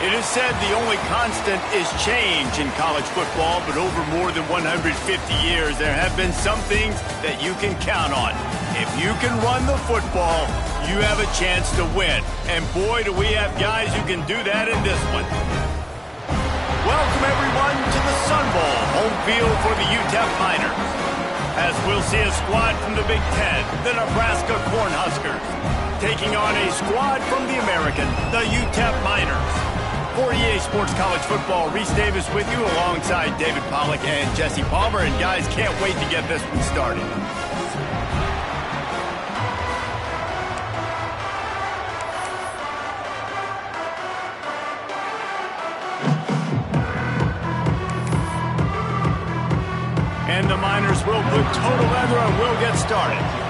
It is said the only constant is change in college football, but over more than 150 years, there have been some things that you can count on. If you can run the football, you have a chance to win. And boy, do we have guys who can do that in this one. Welcome, everyone, to the Sun Bowl, home field for the UTEP Miners. As we'll see a squad from the Big Ten, the Nebraska Cornhuskers, taking on a squad from the American, the UTEP Miners. For EA Sports College Football, Reese Davis with you alongside David Pollack and Jesse Palmer. And guys, can't wait to get this one started. And the Miners will put total leather and will get started.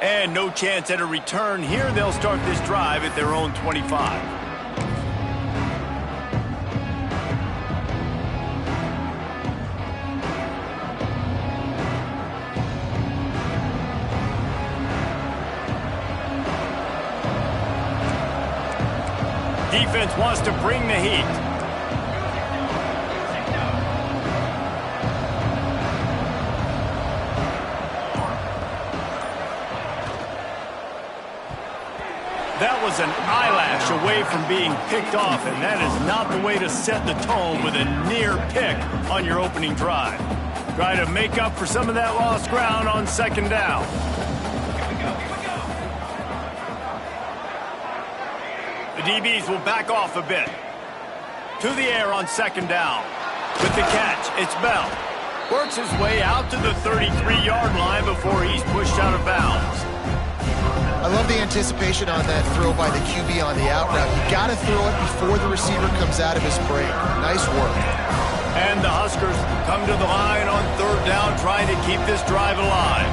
And no chance at a return here. They'll start this drive at their own 25. Defense wants to bring the heat. That was an eyelash away from being picked off, and that is not the way to set the tone with a near pick on your opening drive. Try to make up for some of that lost ground on second down. The DBs will back off a bit. To the air on second down. With the catch, it's Bell. Works his way out to the 33-yard line before he's pushed out of bounds. I love the anticipation on that throw by the QB on the out route. You got to throw it before the receiver comes out of his break. Nice work. And the Huskers come to the line on third down, trying to keep this drive alive.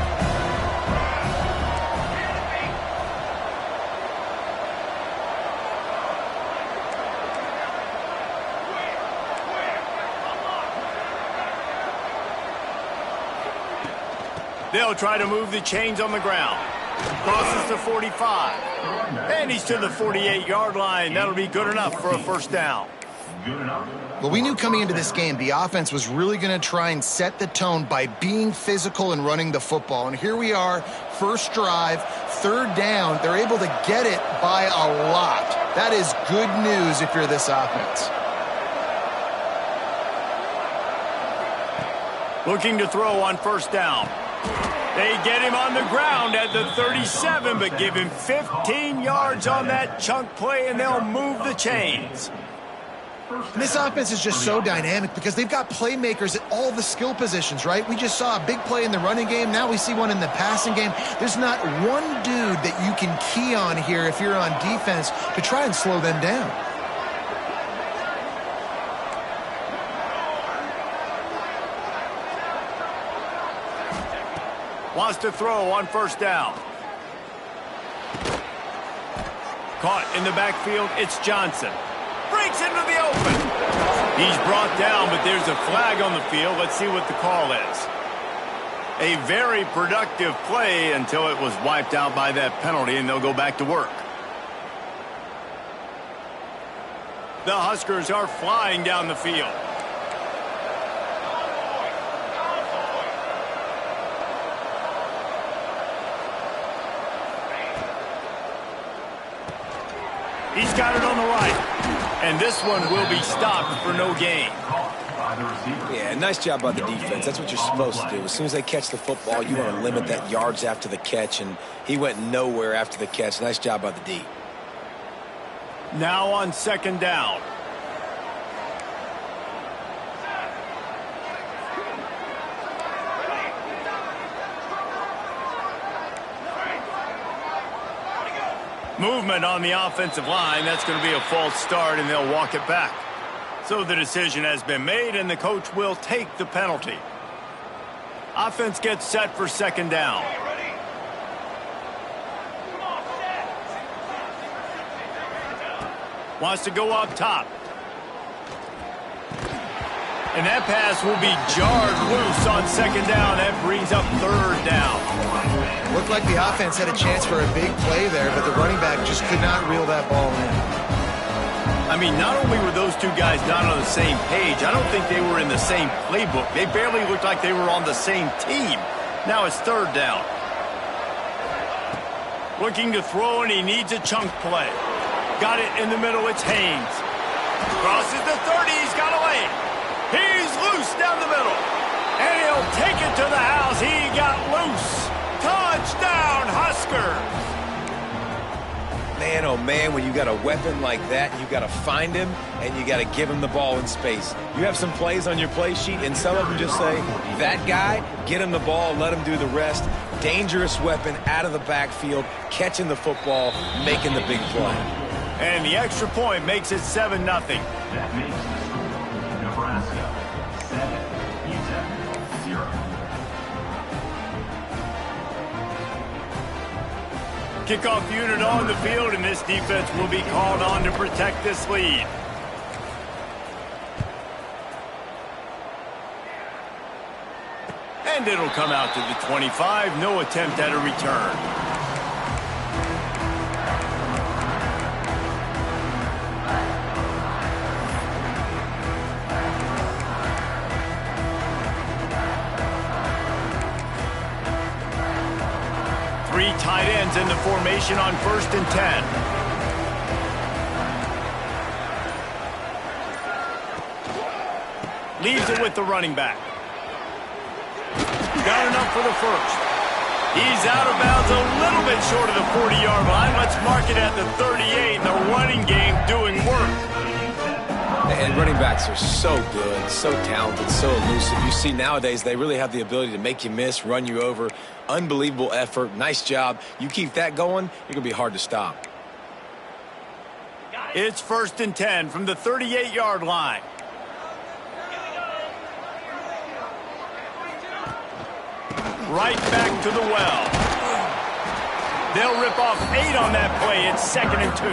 They'll try to move the chains on the ground. Crosses to 45. And he's to the 48-yard line. That'll be good enough for a first down. Well, we knew coming into this game the offense was really going to try and set the tone by being physical and running the football. And here we are, first drive, third down. They're able to get it by a lot. That is good news if you're this offense. Looking to throw on first down. They get him on the ground at the 37, but give him 15 yards on that chunk play, and they'll move the chains. And this offense is just so dynamic because they've got playmakers at all the skill positions, right? We just saw a big play in the running game. Now we see one in the passing game. There's not one dude that you can key on here if you're on defense to try and slow them down. Wants to throw on first down. Caught in the backfield, it's Johnson. Breaks into the open. He's brought down, but there's a flag on the field. Let's see what the call is. A very productive play until it was wiped out by that penalty, and they'll go back to work. The Huskers are flying down the field. He's got it on the right. And this one will be stopped for no gain. Yeah, nice job by the defense. That's what you're supposed to do. As soon as they catch the football, you want to limit that yards after the catch, and he went nowhere after the catch. Nice job by the D. Now on second down. Movement on the offensive line. That's going to be a false start, and they'll walk it back. So the decision has been made, and the coach will take the penalty. Offense gets set for second down. Wants to go up top. And that pass will be jarred loose on second down. That brings up third down. What looked like the offense had a chance for a big play there, but the running back just could not reel that ball in. I mean, not only were those two guys not on the same page, I don't think they were in the same playbook. They barely looked like they were on the same team. Now it's third down. Looking to throw, and he needs a chunk play. Got it in the middle. It's Haynes. Crosses the 30. He's got a lane. He's loose down the middle. And he'll take it to the house. He got loose. Touchdown, Huskers. Man, oh man, when you got a weapon like that, you got to find him and you got to give him the ball in space. You have some plays on your play sheet, and some of them just say, that guy, get him the ball, let him do the rest. Dangerous weapon out of the backfield, catching the football, making the big play. And the extra point makes it 7-0. That makes the score Nebraska 7, UTEP 0. Kickoff unit on the field, and this defense will be called on to protect this lead. And it'll come out to the 25. No attempt at a return. Three tight ends in the formation on 1st and 10. Leaves it with the running back. Got enough for the first. He's out of bounds a little bit short of the 40-yard line. Let's mark it at the 38. The running game doing work. And running backs are so good, so talented, so elusive. You see nowadays they really have the ability to make you miss, run you over. Unbelievable effort. Nice job. You keep that going, you're going to be hard to stop. It's 1st and 10 from the 38-yard line. Right back to the well. They'll rip off 8 on that play. It's 2nd and 2.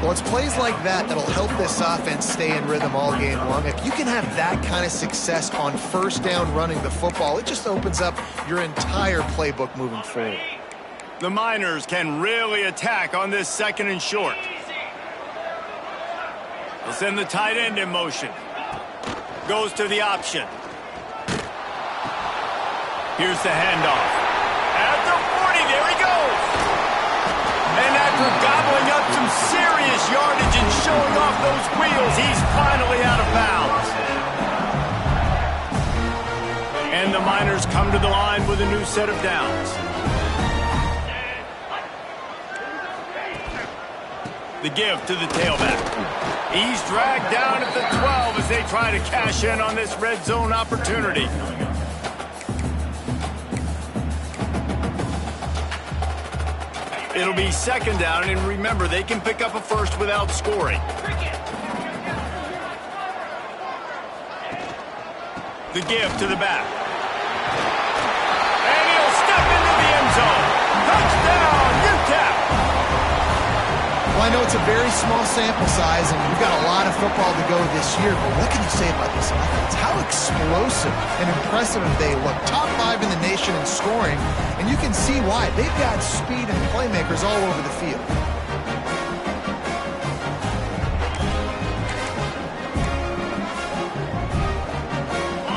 Well, it's plays like that that'll help this offense stay in rhythm all game long. If you can have that kind of success on 1st down running the football, it just opens up your entire playbook moving forward. The Miners can really attack on this 2nd and short. They'll send the tight end in motion. Goes to the option. Here's the handoff. At the 40, there he goes. And after gobbling up some serious yardage and showing off those wheels, he's finally out of bounds. And the Miners come to the line with a new set of downs. The give to the tailback. He's dragged down at the 12 as they try to cash in on this red zone opportunity. It'll be 2nd down, and remember, they can pick up a first without scoring. The give to the back. And he'll step into the end zone. Touchdown, UTEP! Well, I know it's a very small sample size, and we've got a lot of football to go this year, but what can you say about this offense? How explosive and impressive they look. Top 5 in the nation in scoring, and you can see why. They've got speed and playmakers all over the field.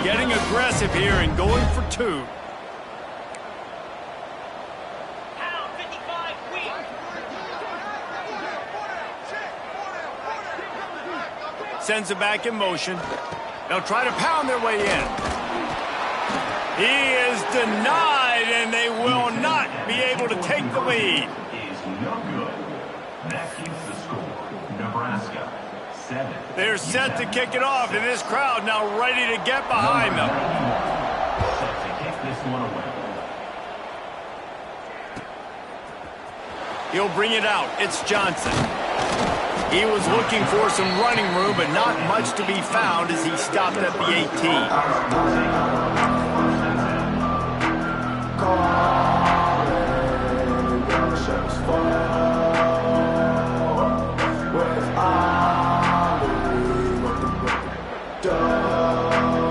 Getting aggressive here and going for 2. Sends it back in motion. They'll try to pound their way in. He is denied, and they will not be able to take the lead. Is no good. That keeps the score. Nebraska 7. They're set to kick it off, and this crowd now ready to get behind them. Set to kick this one away. He'll bring it out. It's Johnson. He was looking for some running room, but not much to be found as he stopped at the 18.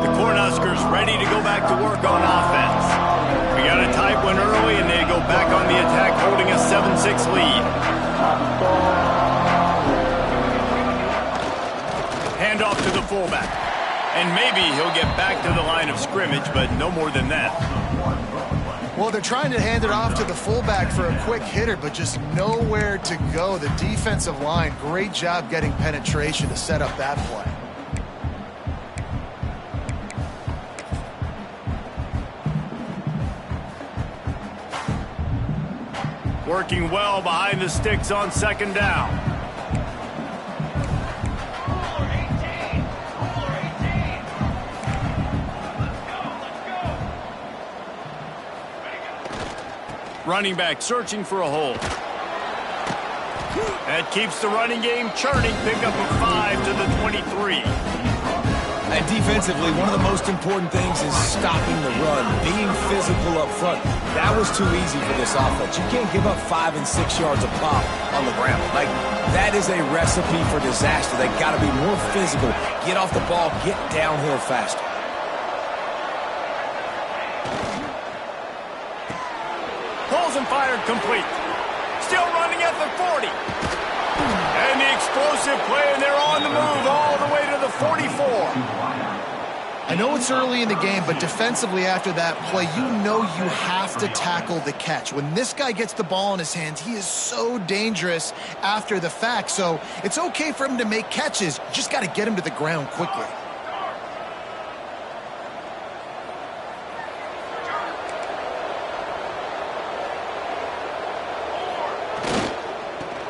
The Cornhuskers ready to go back to work on offense. We got a tight one early, fullback. And maybe he'll get back to the line of scrimmage, but no more than that. Well, they're trying to hand it off to the fullback for a quick hitter, but just nowhere to go. The defensive line, great job getting penetration to set up that play. Working well behind the sticks on second down. Running back searching for a hole. That keeps the running game churning. Pickup of 5 to the 23. And defensively, one of the most important things is stopping the run, being physical up front. That was too easy for this offense. You can't give up 5 and 6 yards a pop on the ground. Like, that is a recipe for disaster. They got to be more physical, get off the ball, get downhill faster. Pulls and fired complete. Still running at the 40. And the explosive play, and they're on the move all the way to the 44. I know it's early in the game, but defensively after that play, you know you have to tackle the catch. When this guy gets the ball in his hands, he is so dangerous after the fact. So it's okay for him to make catches. You just got to get him to the ground quickly.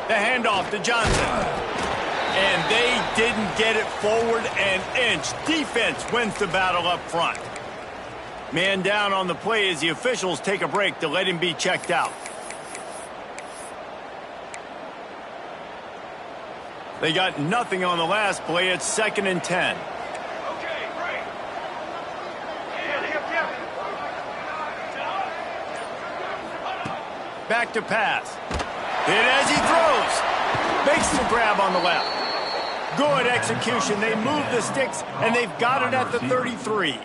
The handoff to Johnson. And they didn't get it forward an inch. Defense wins the battle up front. Man down on the play as the officials take a break to let him be checked out. They got nothing on the last play. It's 2nd and 10. Back to pass. Hit as he throws. Makes the grab on the left. Good execution. They move the sticks, and they've got it at the 33.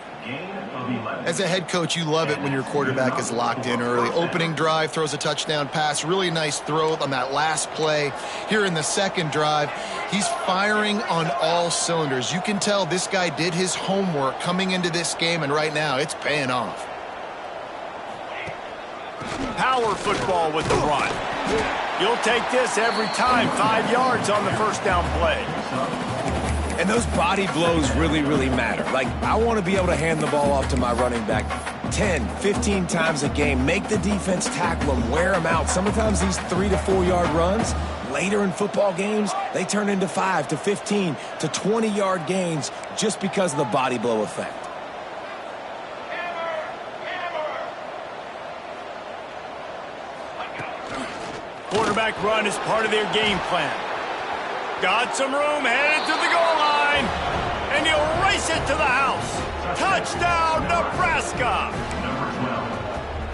As a head coach, you love it when your quarterback is locked in early. Opening drive, throws a touchdown pass. Really nice throw on that last play. Here in the second drive, he's firing on all cylinders. You can tell this guy did his homework coming into this game, and right now it's paying off. Power football with the run. You'll take this every time. 5 yards on the first down play. And those body blows really, really matter. Like, I want to be able to hand the ball off to my running back 10, 15 times a game. Make the defense tackle them, wear them out. Sometimes these 3 to 4 yard runs, later in football games, they turn into 5 to 15 to 20 yard gains just because of the body blow effect. Quarterback run is part of their game plan. Got some room, headed to the goal line, and he'll race it to the house. Touchdown, Nebraska!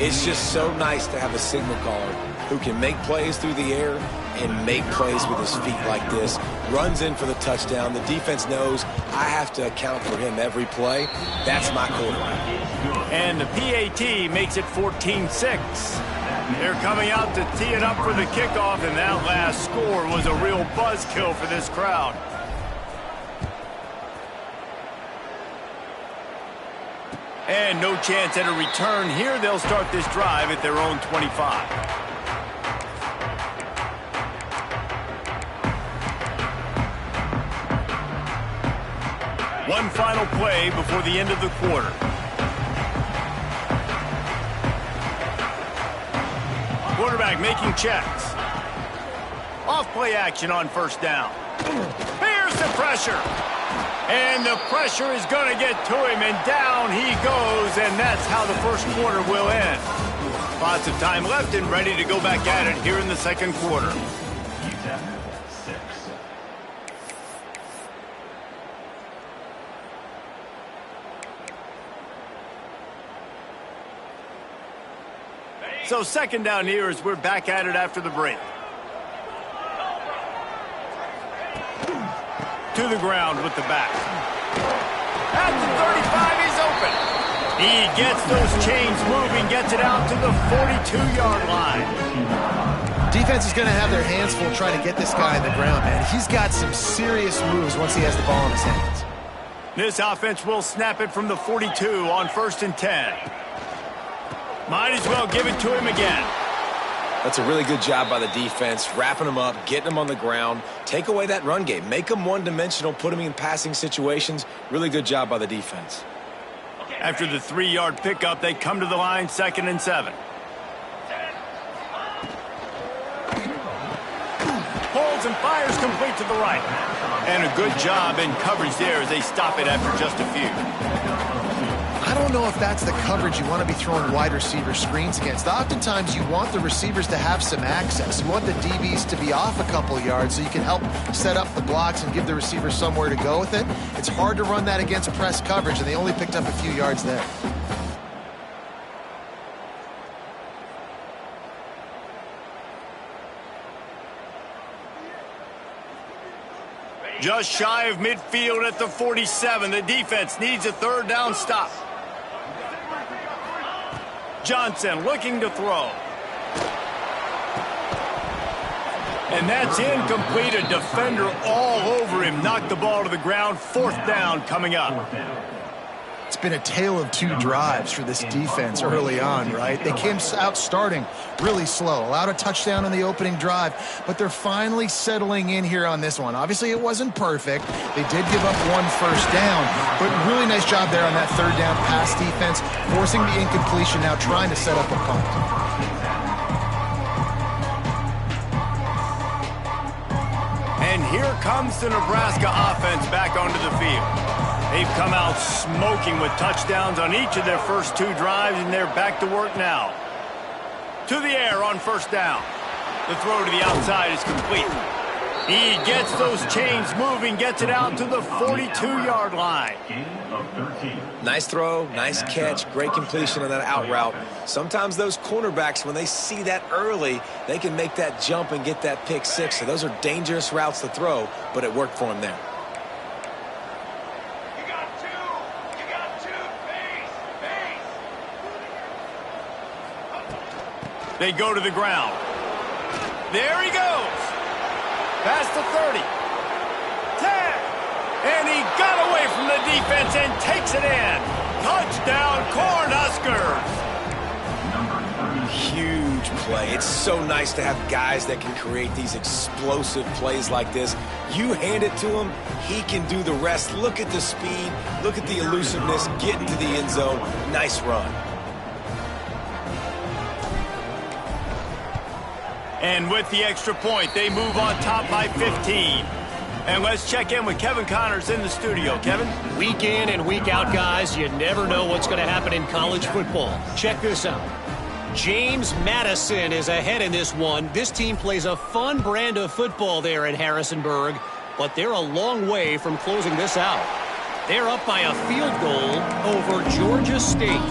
It's just so nice to have a signal caller who can make plays through the air and make plays with his feet like this. Runs in for the touchdown. The defense knows I have to account for him every play. That's my quarterback. And the PAT makes it 14-6. They're coming out to tee it up for the kickoff, and that last score was a real buzzkill for this crowd. And no chance at a return here. They'll start this drive at their own 25. One final play before the end of the quarter. Quarterback making checks. Off play action on first down. Here's the pressure. And the pressure is going to get to him, and down he goes, and that's how the first quarter will end. Lots of time left and ready to go back at it here in the second quarter. UTEP 6. So second down here as we're back at it after the break. To the ground with the back. At the 35, he's open. He gets those chains moving, gets it out to the 42-yard line. Defense is going to have their hands full trying to get this guy on the ground, man. He's got some serious moves once he has the ball in his hands. This offense will snap it from the 42 on 1st and 10. Might as well give it to him again. That's a really good job by the defense, wrapping them up, getting them on the ground. Take away that run game. Make them one-dimensional, put them in passing situations. Really good job by the defense. After the 3-yard pickup, they come to the line, 2nd and 7. Holds and fires complete to the right. And a good job in coverage there as they stop it after just a few. I don't know if that's the coverage you want to be throwing wide receiver screens against. Oftentimes, you want the receivers to have some access. You want the DBs to be off a couple yards so you can help set up the blocks and give the receiver somewhere to go with it. It's hard to run that against press coverage, and they only picked up a few yards there. Just shy of midfield at the 47. The defense needs a 3rd down stop. Johnson looking to throw. And that's incomplete. A defender all over him. Knocked the ball to the ground. 4th down coming up. It's been a tale of 2 drives for this defense early on, right? They came out starting really slow, allowed a touchdown on the opening drive, but they're finally settling in here on this one. Obviously, it wasn't perfect. They did give up 1 first down, but really nice job there on that 3rd down pass defense, forcing the incompletion, now trying to set up a punt. And here comes the Nebraska offense back onto the field. They've come out smoking with touchdowns on each of their first 2 drives, and they're back to work now. To the air on 1st down. The throw to the outside is complete. He gets those chains moving, gets it out to the 42-yard line. Nice throw, nice catch, great completion on that out route. Sometimes those cornerbacks, when they see that early, they can make that jump and get that pick 6. So those are dangerous routes to throw, but it worked for him there. They go to the ground. There he goes. Past the 30. 10. And he got away from the defense and takes it in. Touchdown, Cornhuskers. Huge play. It's so nice to have guys that can create these explosive plays like this. You hand it to him, he can do the rest. Look at the speed. Look at the elusiveness. Get into the end zone. Nice run. And with the extra point, they move on top by 15. And let's check in with Kevin Connors in the studio. Kevin? Week in and week out, guys, you never know what's going to happen in college football. Check this out. James Madison is ahead in this one. This team plays a fun brand of football there in Harrisonburg, but they're a long way from closing this out. They're up by a field goal over Georgia State.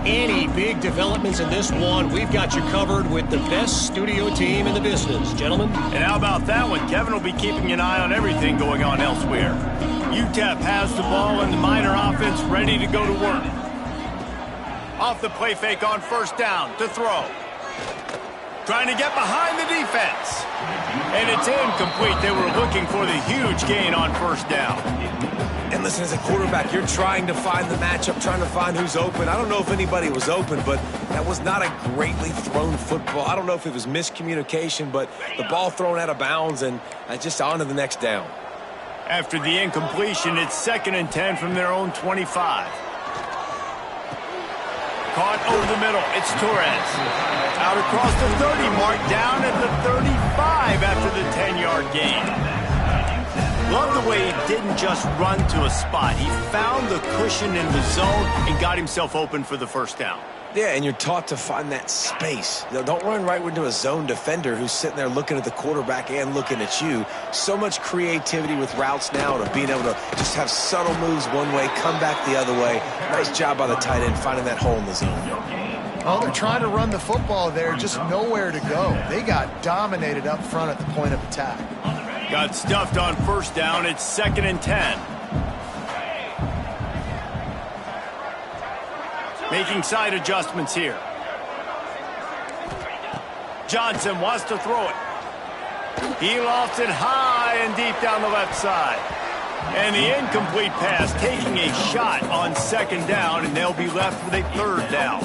Any big developments in this one, we've got you covered with the best studio team in the business, gentlemen. And how about that one? Kevin will be keeping an eye on everything going on elsewhere. UTEP has the ball and the Miner offense ready to go to work. Off the play fake on 1st down to throw. Trying to get behind the defense. And it's incomplete. They were looking for the huge gain on 1st down. And listen, as a quarterback, you're trying to find the matchup, trying to find who's open. I don't know if anybody was open, but that was not a greatly thrown football. I don't know if it was miscommunication, but the ball thrown out of bounds and just on to the next down. After the incompletion, it's 2nd and 10 from their own 25. Caught over the middle. It's Torres. Out across the 30 mark, down at the 35 after the 10-yard gain. Love the way he didn't just run to a spot. He found the cushion in the zone and got himself open for the 1st down. Yeah, and you're taught to find that space. Don't run right into a zone defender who's sitting there looking at the quarterback and looking at you. So much creativity with routes now to being able to just have subtle moves one way, come back the other way. Nice job by the tight end finding that hole in the zone. Well, they're trying to run the football there, just nowhere to go. They got dominated up front at the point of attack. Got stuffed on 1st down. It's 2nd and 10. Making side adjustments here. Johnson wants to throw it. He lofts it high and deep down the left side. And the incomplete pass taking a shot on second down, and they'll be left with a third down.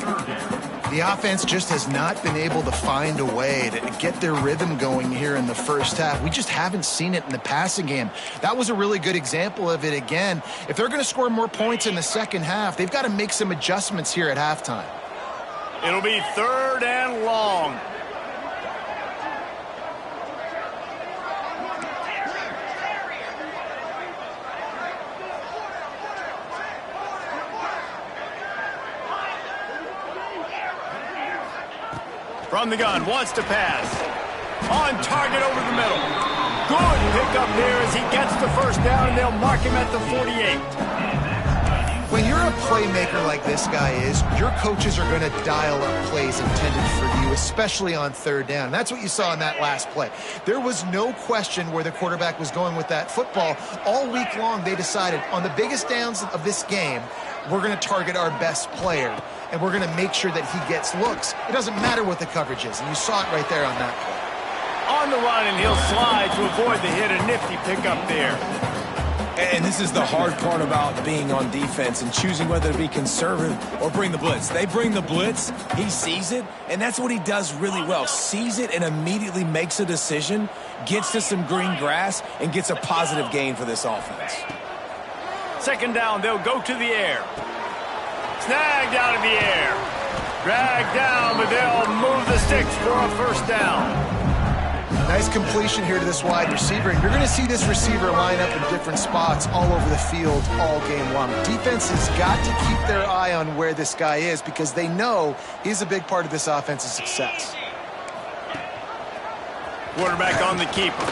The offense just has not been able to find a way to get their rhythm going here in the first half. We just haven't seen it in the passing game. That was a really good example of it again. If they're going to score more points in the second half, they've got to make some adjustments here at halftime. It'll be third and long. From the gun, wants to pass. On target over the middle. Good pickup there as he gets the first down, and they'll mark him at the 48. When you're a playmaker like this guy is, your coaches are going to dial up plays intended for you, especially on third down. That's what you saw in that last play. There was no question where the quarterback was going with that football. All week long, they decided on the biggest downs of this game, we're going to target our best player, and we're going to make sure that he gets looks. It doesn't matter what the coverage is, and you saw it right there on that play. On the run, and he'll slide to avoid the hit. A nifty pickup there. And this is the hard part about being on defense and choosing whether to be conservative or bring the blitz. They bring the blitz, he sees it, and that's what he does really well. Sees it and immediately makes a decision, gets to some green grass, and gets a positive gain for this offense. Second down, they'll go to the air. Snagged out of the air. Dragged down, but they'll move the sticks for a first down. Nice completion here to this wide receiver. And you're going to see this receiver line up in different spots all over the field all game long. Defense has got to keep their eye on where this guy is because they know he's a big part of this offense's success. Quarterback on the keeper.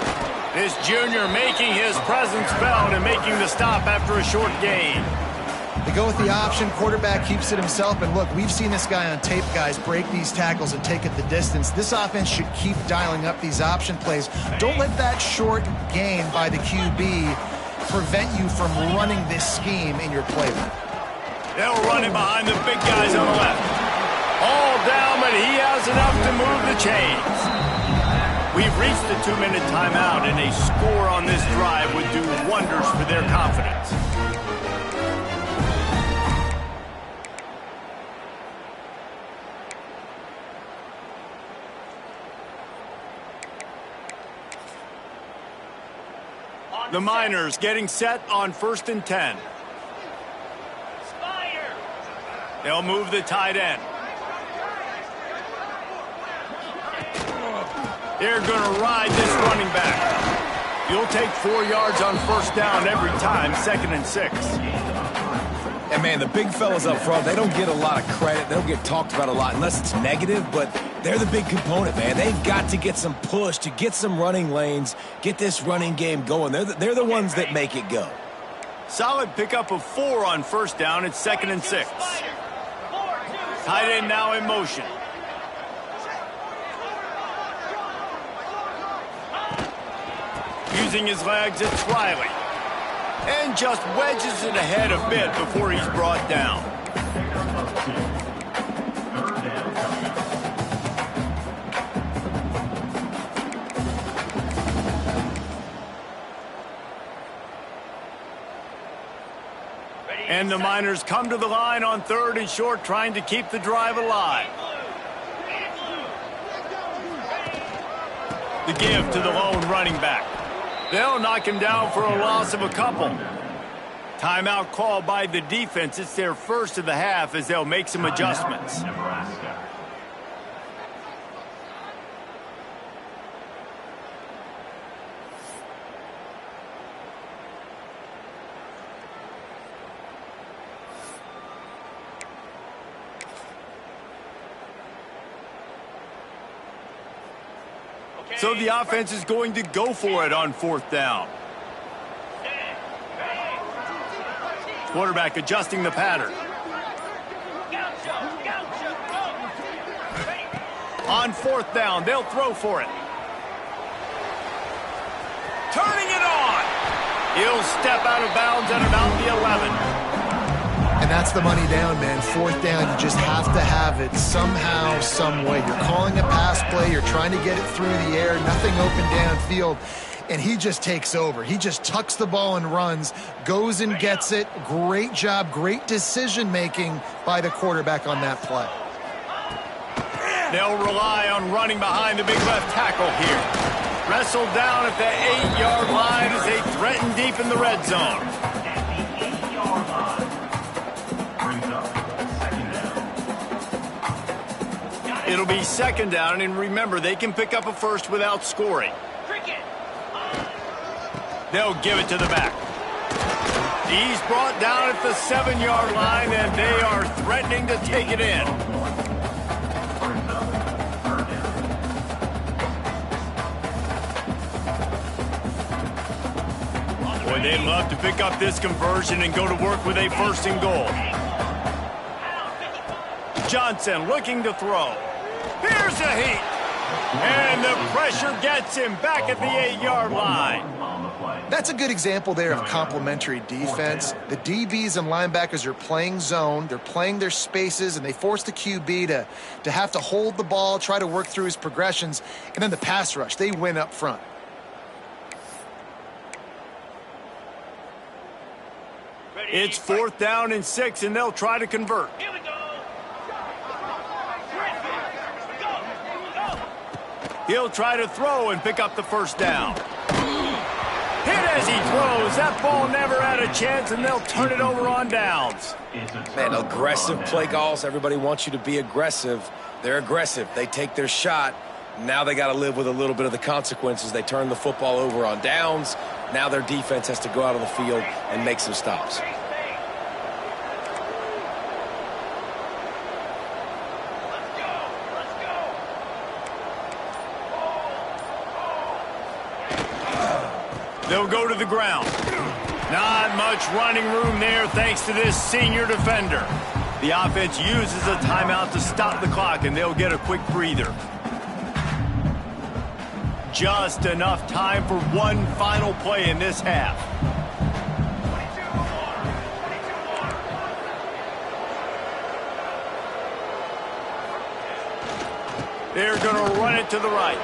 This junior making his presence felt and making the stop after a short gain. They go with the option. Quarterback keeps it himself. And look, we've seen this guy on tape, guys, break these tackles and take it the distance. This offense should keep dialing up these option plays. Don't let that short gain by the QB prevent you from running this scheme in your playbook. They'll run it behind the big guys on the left. All down, but he has enough to move the chains. We've reached the 2-minute timeout, and a score on this drive would do wonders for their confidence. The Miners getting set on 1st and 10. They'll move the tight end. They're going to ride this running back. You'll take 4 yards on first down every time, 2nd and 6. And, man, the big fellas up front, they don't get a lot of credit. They don't get talked about a lot unless it's negative, but they're the big component, man. They've got to get some push to get some running lanes, get this running game going. They're the ones that make it go. Solid pickup of 4 on first down. It's 2nd and 6. Tight end now in motion. Using his legs, it's Riley. And just wedges it ahead a bit before he's brought down. And the Miners come to the line on 3rd and short, trying to keep the drive alive. The give to the lone running back. They'll knock him down for a loss of a couple. Timeout called by the defense. It's their first of the half as they'll make some adjustments. Nebraska. So the offense is going to go for it on 4th down. Quarterback adjusting the pattern. On 4th down, they'll throw for it. Turning it on. He'll step out of bounds at about the 11. And that's the money down, man. 4th down, you just have to have it somehow, some way. You're calling a pass play. You're trying to get it through the air. Nothing open downfield. and he just takes over. He just tucks the ball and runs, goes and gets it. Great job, great decision-making by the quarterback on that play. They'll rely on running behind the big left tackle here. Wrestled down at the 8-yard line as they threaten deep in the red zone. It'll be second down, and remember, they can pick up a first without scoring. They'll give it to the back. He's brought down at the 7-yard line, and they are threatening to take it in. Boy, they'd love to pick up this conversion and go to work with a 1st and goal. Johnson looking to throw. Here's a heat. And the pressure gets him back at the 8-yard line. That's a good example there of complementary defense. The DBs and linebackers are playing zone. They're playing their spaces, and they force the QB to have to hold the ball, try to work through his progressions. And then the pass rush, they win up front. It's 4th down and 6, and they'll try to convert. He'll try to throw and pick up the 1st down. Hit as he throws. That ball never had a chance, and they'll turn it over on downs. Man, aggressive play calls. Everybody wants you to be aggressive. They're aggressive. They take their shot. Now they got to live with a little bit of the consequences. They turn the football over on downs. Now their defense has to go out on the field and make some stops. They'll go to the ground. Not much running room there thanks to this senior defender. The offense uses a timeout to stop the clock, and they'll get a quick breather. Just enough time for one final play in this half. They're going to run it to the right.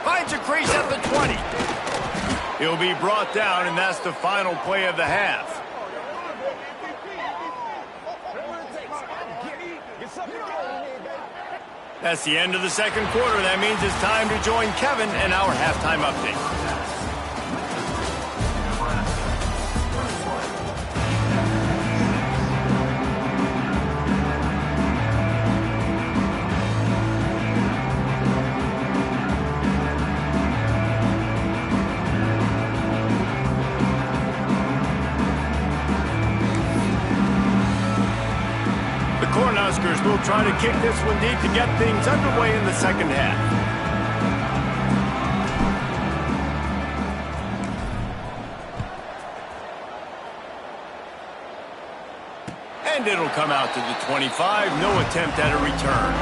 Finds a crease at the 20. He'll be brought down, and that's the final play of the half. That's the end of the 2nd quarter. That means it's time to join Kevin and our halftime update. Cornhuskers will try to kick this one deep to get things underway in the 2nd half. And it'll come out to the 25. No attempt at a return.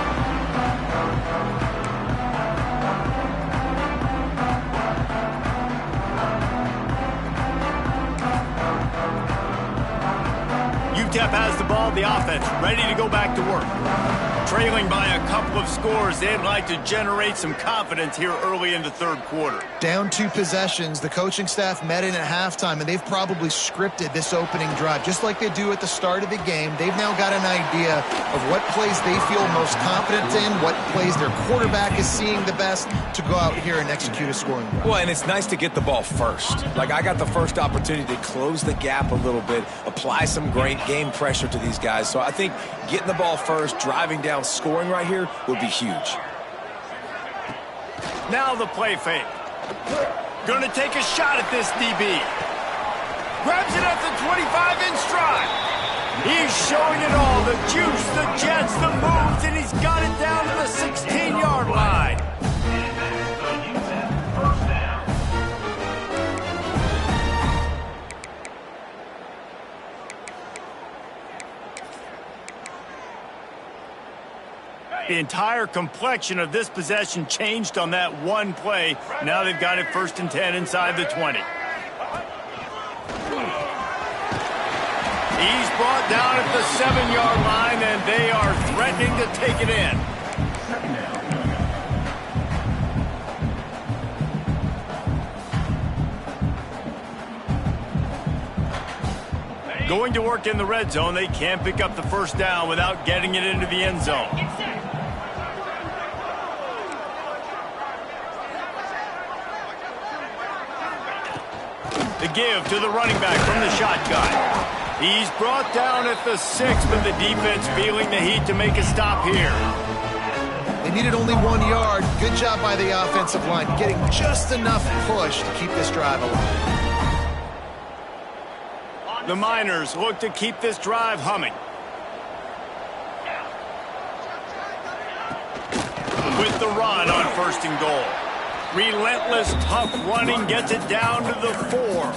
UTEP has the ball, the offense ready to go back to work. Trailing by a couple of scores, they'd like to generate some confidence here early in the 3rd quarter. Down 2 possessions, the coaching staff met in at halftime, and they've probably scripted this opening drive. Just like they do at the start of the game, they've now got an idea of what plays they feel most confident in, what plays their quarterback is seeing the best to go out here and execute a scoring drive. Well, and it's nice to get the ball first. Like, I got the first opportunity to close the gap a little bit, apply some great game pressure to these guys. So I think getting the ball first, driving down, scoring right here would be huge. Now the play fake. Gonna take a shot at this DB. Grabs it at the 25 in stride. He's showing it all. The juice, the jets, the moves, and he's got it down to the 16-yard line. The entire complexion of this possession changed on that one play. Now they've got it 1st and 10 inside the 20. He's brought down at the 7-yard line, and they are threatening to take it in. Going to work in the red zone, they can't pick up the first down without getting it into the end zone. The give to the running back from the shotgun. He's brought down at the 6, but the defense feeling the heat to make a stop here. They needed only 1 yard. Good job by the offensive line, getting just enough push to keep this drive alive. The Miners look to keep this drive humming. With the run on 1st and goal. Relentless, tough running gets it down to the 4.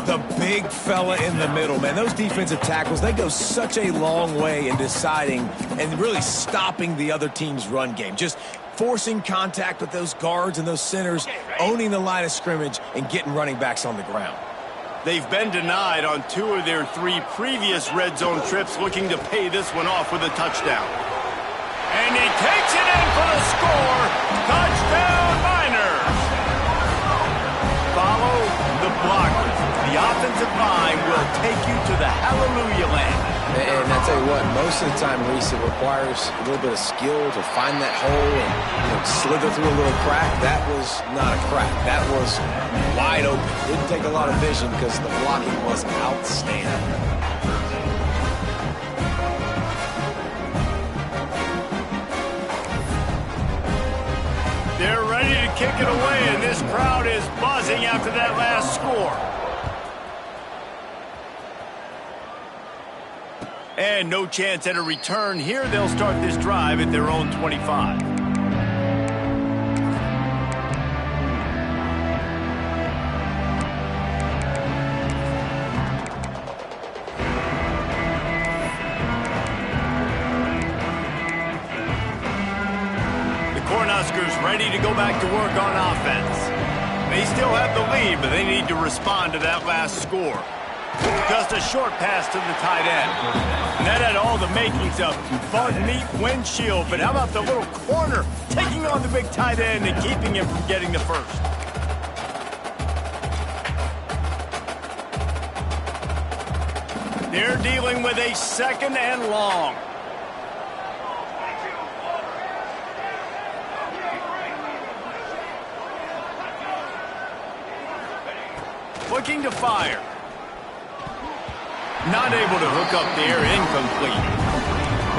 The big fella in the middle, man. Those defensive tackles, they go such a long way in deciding and really stopping the other team's run game. Just forcing contact with those guards and those centers, owning the line of scrimmage, and getting running backs on the ground. They've been denied on 2 of their 3 previous red zone trips, looking to pay this one off with a touchdown. And he takes it in for the score. Touchdown, Miners. Follow the blocker. The offensive line will take you to the hallelujah land. And I tell you what, most of the time, Reese, it requires a little bit of skill to find that hole and slither through a little crack. That was not a crack. That was wide open. Didn't take a lot of vision because the blocking was outstanding. They're ready to kick it away, and this crowd is buzzing after that last score. And no chance at a return here. They'll start this drive at their own 25. The Cornhuskers ready to go back to work on offense. They still have the lead, but they need to respond to that last score. Just a short pass to the tight end. And that had all the makings of fun, neat windshield. But how about the little corner taking on the big tight end and keeping him from getting the first? They're dealing with a 2nd and long. Looking to fire. Not able to hook up there, incomplete.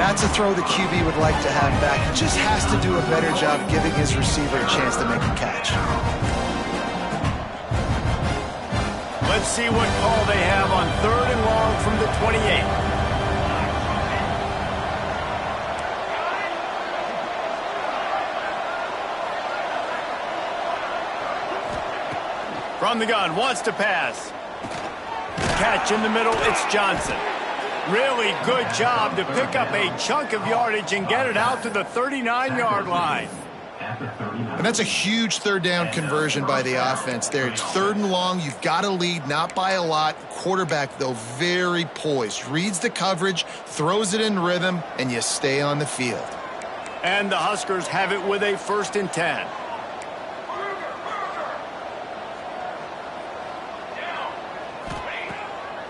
That's a throw the QB would like to have back. He just has to do a better job giving his receiver a chance to make a catch. Let's see what call they have on 3rd and long from the 28. From the gun, wants to pass. Catch in the middle, it's Johnson. Really good job to pick up a chunk of yardage and get it out to the 39-yard line. And that's a huge 3rd down conversion by the offense there. It's 3rd and long. You've got a lead, not by a lot. Quarterback, though, very poised. Reads the coverage, throws it in rhythm, and you stay on the field. And the Huskers have it with a 1st and 10.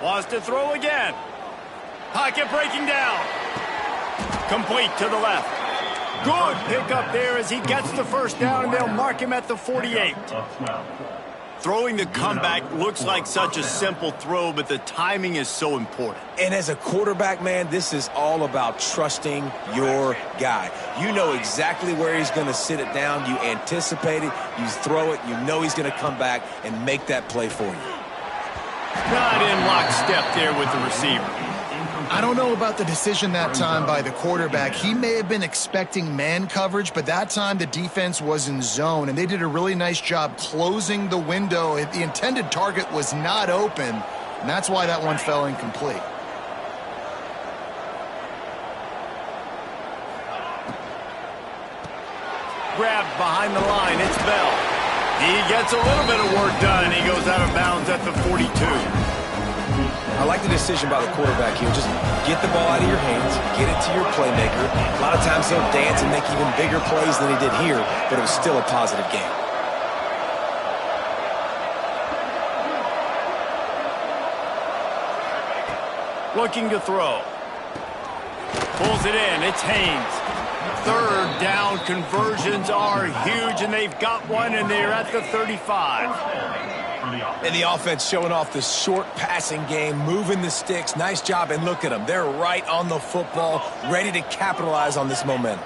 Wants to throw again. Pocket breaking down. Complete to the left. Good pickup there as he gets the first down, and they'll mark him at the 48. Throwing the comeback looks like such a simple throw, but the timing is so important. And as a quarterback, man, this is all about trusting your guy. You know exactly where he's going to sit it down. You anticipate it. You throw it. You know he's going to come back and make that play for you. Not in lockstep there with the receiver. I don't know about the decision that time by the quarterback. He may have been expecting man coverage, but that time the defense was in zone, and they did a really nice job closing the window. The intended target was not open, and that's why that one fell incomplete. Grabbed behind the line, it's Bell. He gets a little bit of work done. He goes out of bounds at the 42. I like the decision by the quarterback here. Just get the ball out of your hands, get it to your playmaker. A lot of times he'll dance and make even bigger plays than he did here, but it was still a positive game. Looking to throw. Pulls it in. It's Haynes. Third down conversions are huge, and they've got one, and they're at the 35. And the offense showing off the short passing game, moving the sticks. Nice job, and look at them. They're right on the football, ready to capitalize on this momentum.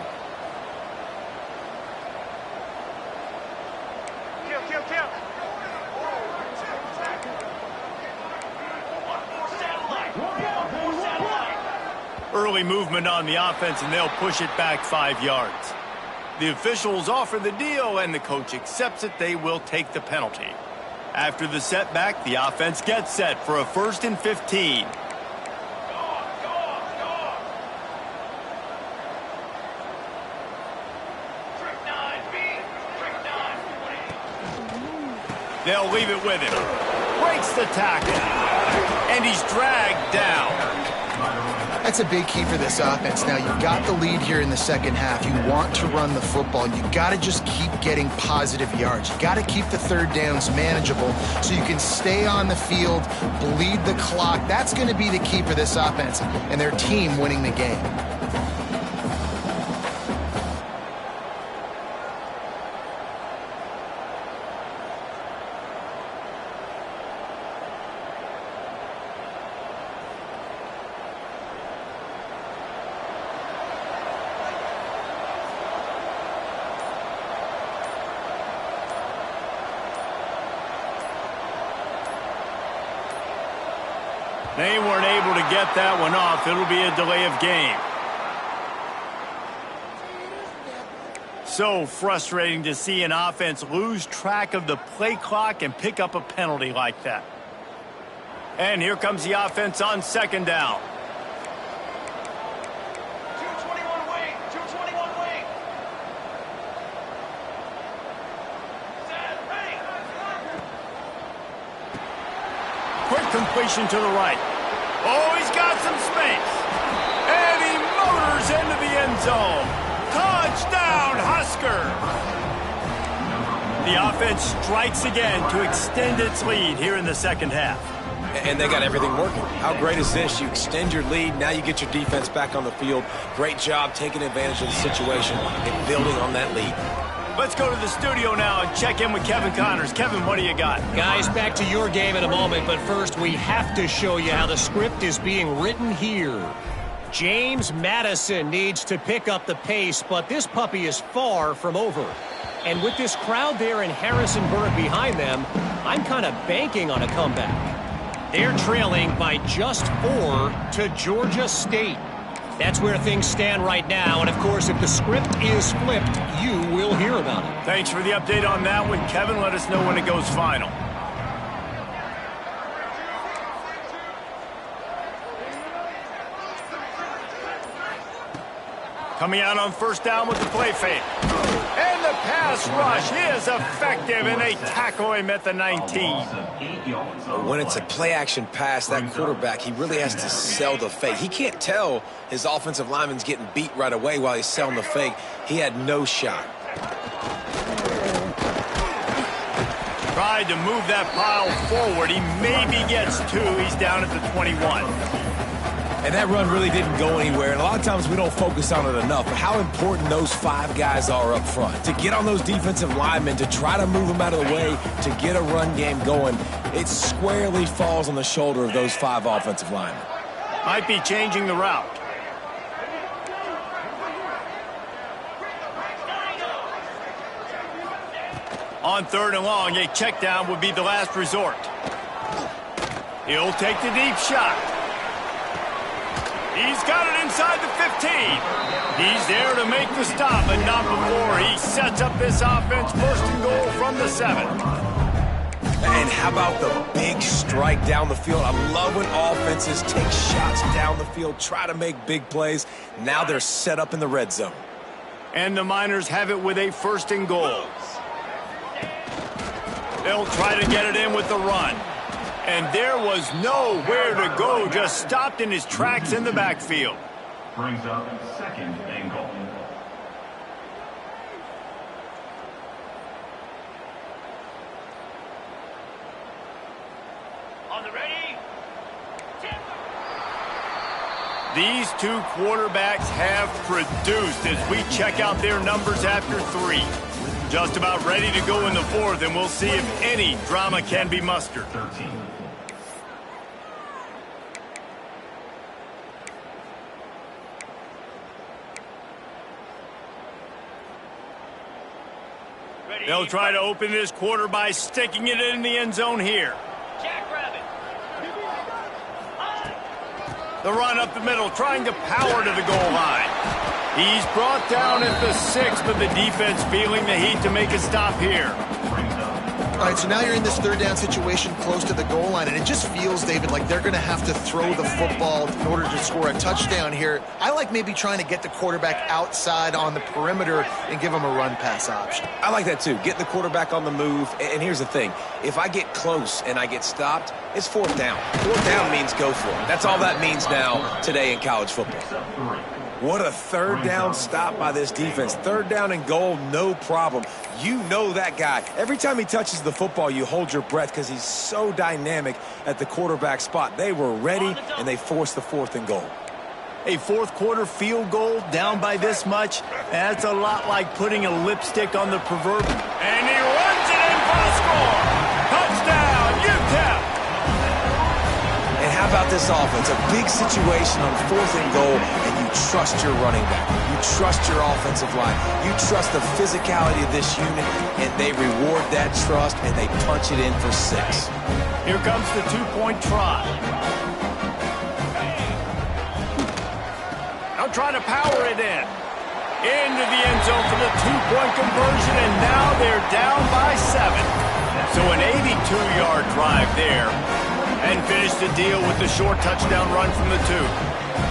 Early movement on the offense, and they'll push it back 5 yards. The officials offer the deal, and the coach accepts it. They will take the penalty. After the setback, the offense gets set for a 1st and 15. They'll leave it with him. Breaks the tackle. And he's dragged down. That's a big key for this offense. Now, you've got the lead here in the second half. You want to run the football, and you've got to just keep getting positive yards. You've got to keep the third downs manageable so you can stay on the field, bleed the clock. That's going to be the key for this offense and their team winning the game. They weren't able to get that one off. It'll be a delay of game. So frustrating to see an offense lose track of the play clock and pick up a penalty like that. And here comes the offense on second down. 221 wing, 221 wing. Set, ready. Quick completion to the right. Oh, he's got some space. And he motors into the end zone. Touchdown, Husker! The offense strikes again to extend its lead here in the second half. And they got everything working. How great is this? You extend your lead. Now you get your defense back on the field. Great job taking advantage of the situation and building on that lead. Let's go to the studio now and check in with Kevin Connors. Kevin, what do you got? Guys, back to your game in a moment, but first we have to show you how the script is being written here. James Madison needs to pick up the pace, but this puppy is far from over. And with this crowd there in Harrisonburg behind them, I'm kind of banking on a comeback. They're trailing by just 4 to Georgia State. That's where things stand right now, and of course, if the script is flipped, you will hear about it. Thanks for the update on that one, Kevin. Let us know when it goes final. Coming out on first down with the play fake. And the pass rush is effective, and they tackle him at the 19. When it's a play-action pass, that quarterback, he really has to sell the fake. He can't tell his offensive lineman's getting beat right away while he's selling the fake. He had no shot. Tried to move that pile forward. He maybe gets 2. He's down at the 21. And that run really didn't go anywhere. And a lot of times we don't focus on it enough. But how important those 5 guys are up front. To get on those defensive linemen, to try to move them out of the way, to get a run game going, it squarely falls on the shoulder of those 5 offensive linemen. Might be changing the route. On third and long, a check down would be the last resort. He'll take the deep shot. He's got it inside the 15. He's there to make the stop, but not before he sets up this offense. First and goal from the 7. And how about the big strike down the field? I love when offenses take shots down the field, try to make big plays. Now they're set up in the red zone. And the Miners have it with a first and goal. They'll try to get it in with the run. And there was nowhere to go, just stopped in his tracks in the backfield. Brings up second and goal. On the ready. These two quarterbacks have produced as we check out their numbers after 3. Just about ready to go in the 4th, and we'll see if any drama can be mustered. 13. They'll try to open this quarter by sticking it in the end zone here. Jackrabbit. The run up the middle, trying to power to the goal line. He's brought down at the 6, but the defense feeling the heat to make a stop here. All right, so now you're in this 3rd down situation close to the goal line, and it just feels, David, like they're going to have to throw the football in order to score a touchdown here. I like maybe trying to get the quarterback outside on the perimeter and give him a run-pass option. I like that too. Get the quarterback on the move. And here's the thing. If I get close and I get stopped, it's 4th down. 4th down means go for it. That's all that means now today in college football. What a 3rd down stop by this defense. 3rd down and goal, no problem. You know that guy. Every time he touches the football, you hold your breath because he's so dynamic at the quarterback spot. They were ready, and they forced the 4th and goal. A 4th quarter field goal down by this much, that's a lot like putting a lipstick on the proverbial. And he runs it in for a score. Touchdown, UTEP. And how about this offense? A big situation on 4th and goal, and you trust your running back. You trust your offensive line. You trust the physicality of this unit, and they reward that trust, and they punch it in for 6. Here comes the 2-point try. Now try to power it in. Into the end zone for the 2-point conversion, and now they're down by 7. So an 82-yard drive there. And finish the deal with the short touchdown run from the 2.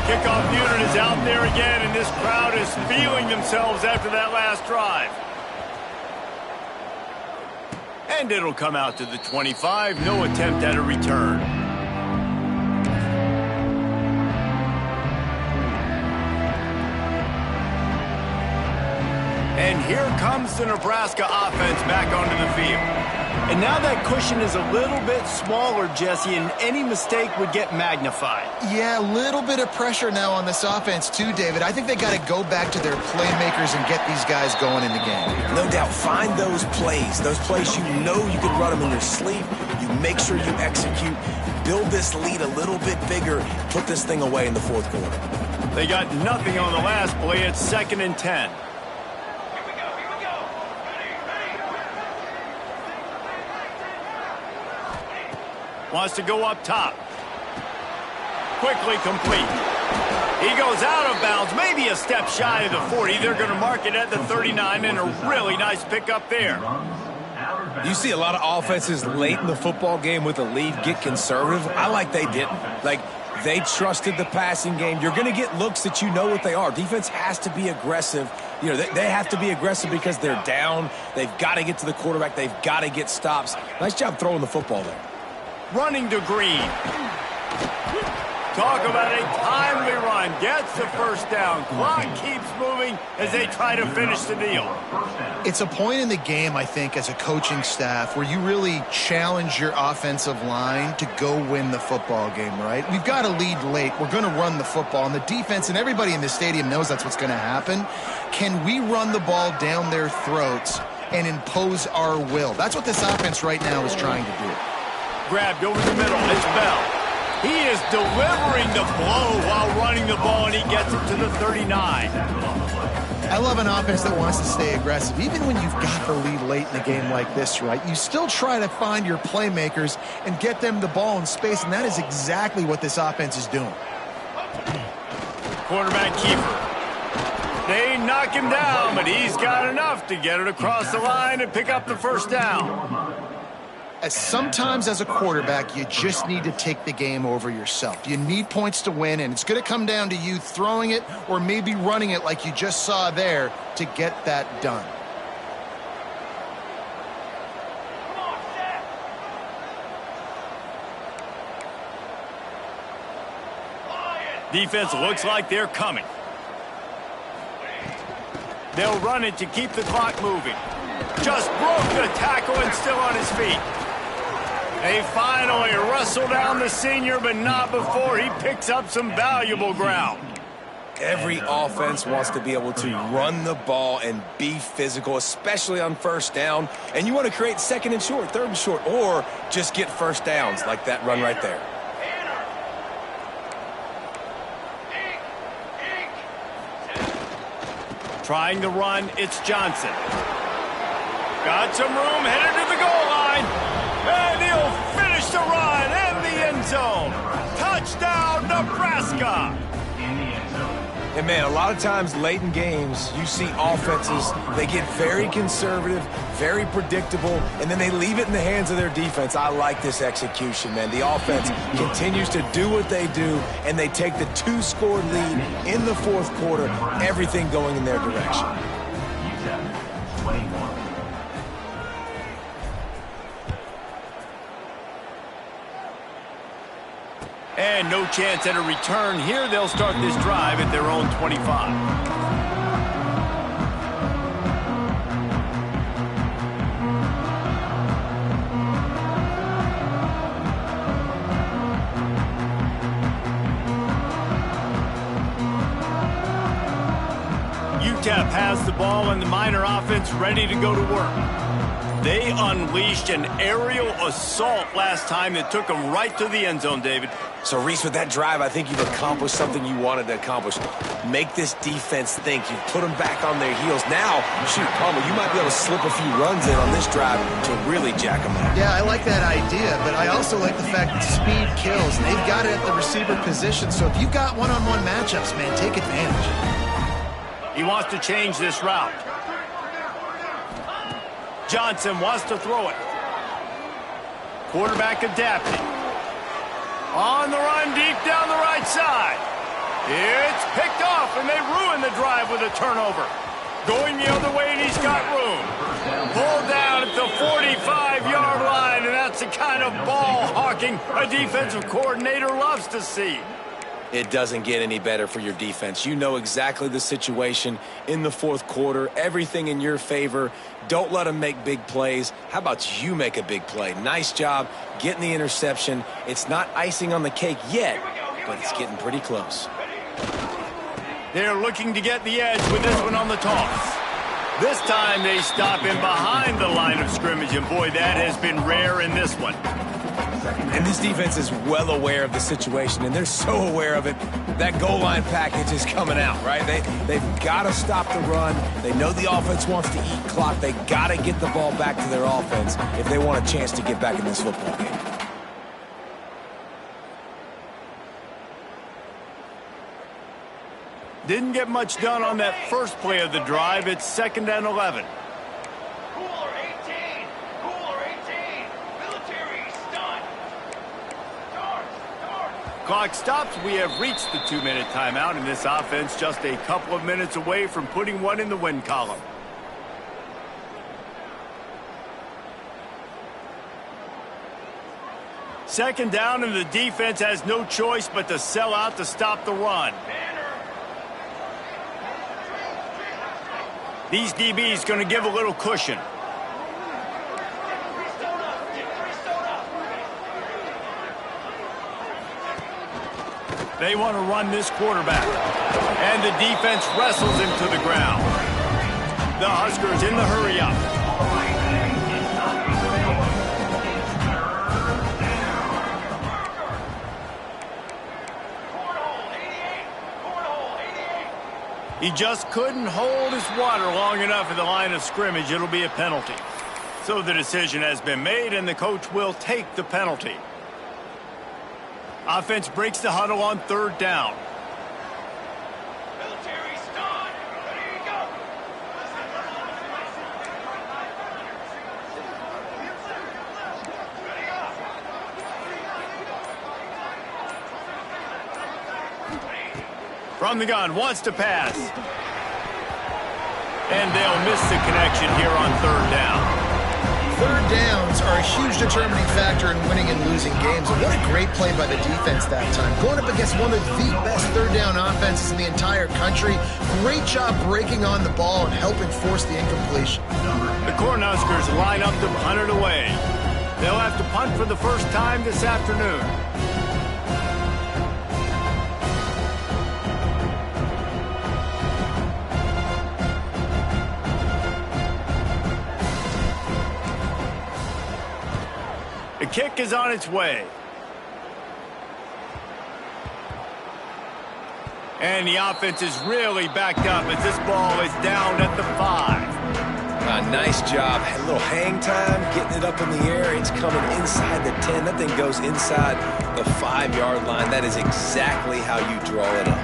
Kickoff unit is out there again, and this crowd is feeling themselves after that last drive. And it'll come out to the 25. No attempt at a return. And here comes the Nebraska offense back onto the field. And now that cushion is a little bit smaller, Jesse, and any mistake would get magnified. Yeah, a little bit of pressure now on this offense too, David. I think they got to go back to their playmakers and get these guys going in the game. No doubt. Find those plays you know you can run them in your sleep. You make sure you execute. Build this lead a little bit bigger. Put this thing away in the 4th quarter. They got nothing on the last play. It's 2nd and 10. Wants to go up top. Quickly complete. He goes out of bounds, maybe a step shy of the 40. They're going to mark it at the 39, and a really nice pickup there. You see a lot of offenses late in the football game with a lead get conservative. I like they didn't. Like, they trusted the passing game. You're going to get looks that you know what they are. Defense has to be aggressive. You know, they have to be aggressive because they're down. They've got to get to the quarterback. They've got to get stops. Nice job throwing the football there. Running to Green. Talk about a timely run. Gets the 1st down. Clock keeps moving as they try to finish the deal. It's a point in the game, I think, as a coaching staff where you really challenge your offensive line to go win the football game, right? We've got a lead late. We're going to run the football. And the defense and everybody in the stadium knows that's what's going to happen. Can we run the ball down their throats and impose our will? That's what this offense right now is trying to do. Grabbed over the middle. It's Bell. He is delivering the blow while running the ball, and he gets it to the 39. I love an offense that wants to stay aggressive. Even when you've got the lead late in a game like this, right, you still try to find your playmakers and get them the ball in space, and that is exactly what this offense is doing. Quarterback keeper. They knock him down, but he's got enough to get it across the line and pick up the 1st down. Sometimes as a quarterback, you just need to take the game over yourself. You need points to win, and it's going to come down to you throwing it or maybe running it like you just saw there to get that done. Defense looks like they're coming. They'll run it to keep the clock moving. Just broke the tackle and still on his feet. They finally wrestle down the senior, but not before he picks up some valuable ground. Every offense wants to be able to run the ball and be physical, especially on first down. And you want to create second and short, third and short, or just get first downs like that run right there. Trying to run, it's Johnson. Got some room, headed to the goal line. And he'll finish the run in the end zone. Touchdown, Nebraska. And, man, a lot of times late in games, you see offenses, they get very conservative, very predictable, and then they leave it in the hands of their defense. I like this execution, man. The offense continues to do what they do, and they take the 2-score lead in the fourth quarter, everything going in their direction. UTEP 21. And no chance at a return here. They'll start this drive at their own 25. UTEP has the ball and the Miner offense ready to go to work. They unleashed an aerial assault last time that took them right to the end zone, David. So, Reese, with that drive, I think you've accomplished something you wanted to accomplish. Make this defense think. You've put them back on their heels. Now, shoot, Palmer, you might be able to slip a few runs in on this drive to really jack them up. Yeah, I like that idea, but I also like the fact that speed kills. And they've got it at the receiver position, so if you've got one-on-one matchups, man, take advantage. He wants to change this route. Johnson wants to throw it. Quarterback adapting. On the run deep down the right side. It's picked off, and they ruin the drive with a turnover. Going the other way, and he's got room. Pulled down at the 45-yard line, and that's the kind of ball hawking a defensive coordinator loves to see. It doesn't get any better for your defense. You know exactly the situation in the fourth quarter, everything in your favor. Don't let them make big plays. How about you make a big play? Nice job getting the interception. It's not icing on the cake yet, but it's getting pretty close. They're looking to get the edge with this one on the toss. This time they stop him behind the line of scrimmage, and boy, that has been rare in this one. And this defense is well aware of the situation, and they're so aware of it. That goal line package is coming out, right? They've got to stop the run. They know the offense wants to eat clock. They got to get the ball back to their offense if they want a chance to get back in this football game. Didn't get much done on that first play of the drive. It's 2nd and 11. Cooler 18. Cooler 18. Military stun. Guard. Clock stops. We have reached the 2-minute timeout, and this offense just a couple of minutes away from putting one in the win column. Second down, and the defense has no choice but to sell out to stop the run. These DBs going to give a little cushion. They want to run this quarterback. And the defense wrestles him to the ground. The Huskers in the hurry up. He just couldn't hold his water long enough at the line of scrimmage. It'll be a penalty. So the decision has been made, and the coach will take the penalty. Offense breaks the huddle on 3rd down. Military stun. Ready to go. From the gun, wants to pass. And they'll miss the connection here on 3rd down. 3rd downs are a huge determining factor in winning and losing games. And what a great play by the defense that time. Going up against one of the best 3rd down offenses in the entire country. Great job breaking on the ball and helping force the incompletion. The Cornhuskers line up to punt it away. They'll have to punt for the first time this afternoon. The kick is on its way. And the offense is really backed up as this ball is down at the 5. Nice job. A little hang time, getting it up in the air. It's coming inside the 10. That thing goes inside the 5-yard line. That is exactly how you draw it up.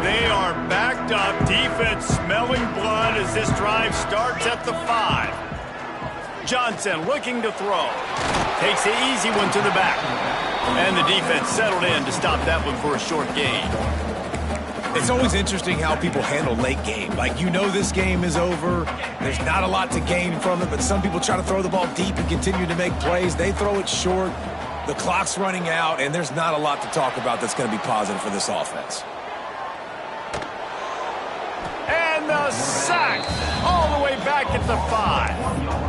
They are backed up. Defense smelling blood as this drive starts at the 5. Johnson looking to throw. Takes the easy one to the back. And the defense settled in to stop that one for a short gain. It's always interesting how people handle late game. Like, you know this game is over. There's not a lot to gain from it, but some people try to throw the ball deep and continue to make plays. They throw it short. The clock's running out, and there's not a lot to talk about that's going to be positive for this offense. And the sack all the way back at the 5.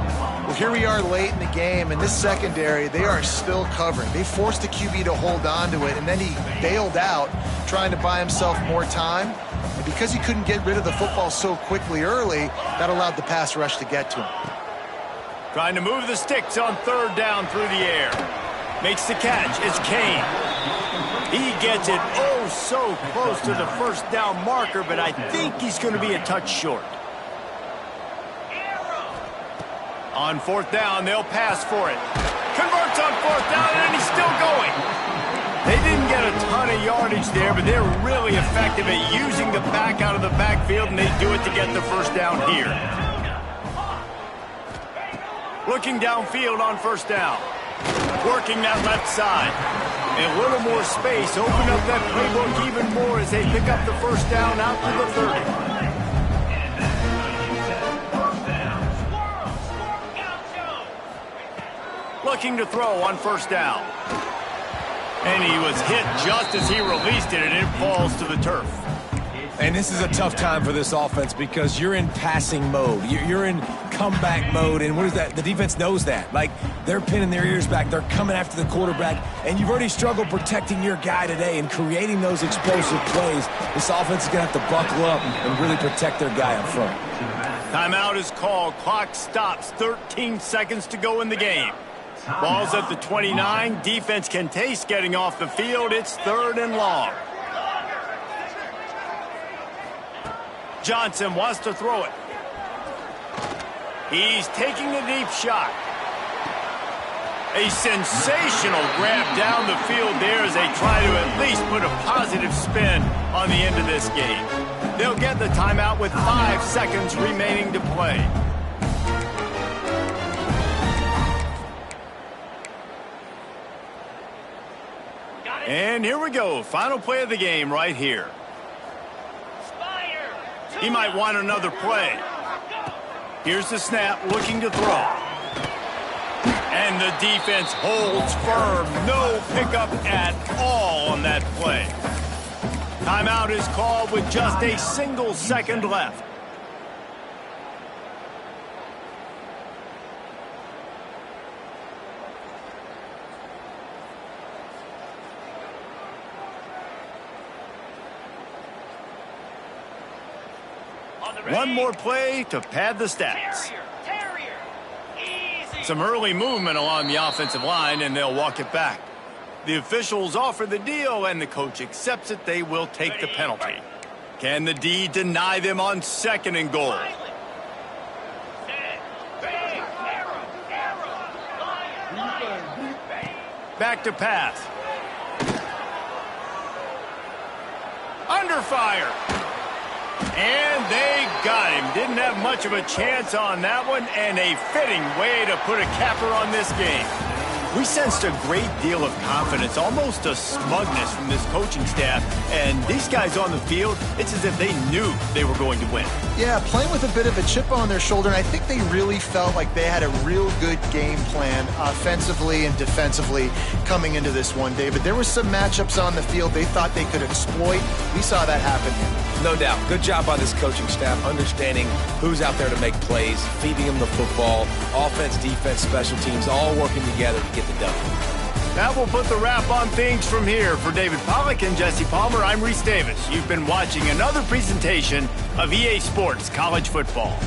Well, here we are late in the game, and this secondary, they are still covering. They forced the QB to hold on to it, and then he bailed out, trying to buy himself more time. And because he couldn't get rid of the football so quickly early, that allowed the pass rush to get to him. Trying to move the sticks on 3rd down through the air. Makes the catch. It's Kane. He gets it oh so close to the first down marker, but I think he's going to be a touch short. On 4th down, they'll pass for it. Converts on 4th down, and he's still going. They didn't get a ton of yardage there, but they're really effective at using the back out of the backfield, and they do it to get the first down here. Looking downfield on 1st down. Working that left side. And a little more space. Open up that playbook even more as they pick up the first down out to the 30. Looking to throw on 1st down. And he was hit just as he released it, and it falls to the turf. And this is a tough time for this offense because you're in passing mode. You're in comeback mode, and what is that? The defense knows that. Like, they're pinning their ears back. They're coming after the quarterback, and you've already struggled protecting your guy today and creating those explosive plays. This offense is going to have to buckle up and really protect their guy up front. Timeout is called. Clock stops. 13 seconds to go in the game. Ball's at the 29. Defense can taste getting off the field. It's 3rd and long. Johnson wants to throw it. He's taking a deep shot. A sensational grab down the field there as they try to at least put a positive spin on the end of this game. They'll get the timeout with 5 seconds remaining to play. And here we go. Final play of the game right here. He might want another play. Here's the snap, looking to throw. And the defense holds firm. No pickup at all on that play. Timeout is called with just a single second left. One more play to pad the stats. Some early movement along the offensive line, and they'll walk it back. The officials offer the deal, and the coach accepts it. They will take the penalty. Can the D deny them on 2nd and goal? Back to pass. Under fire. And they got him. Didn't have much of a chance on that one, and a fitting way to put a capper on this game. We sensed a great deal of confidence, almost a smugness from this coaching staff. And these guys on the field, it's as if they knew they were going to win. Yeah, playing with a bit of a chip on their shoulder, and I think they really felt like they had a real good game plan offensively and defensively coming into this one, David. There were some matchups on the field they thought they could exploit. We saw that happen here. No doubt. Good job by this coaching staff, understanding who's out there to make plays, feeding them the football, offense, defense, special teams, all working together to get the W. That will put the wrap on things from here. For David Pollack and Jesse Palmer, I'm Reese Davis. You've been watching another presentation of EA Sports College Football.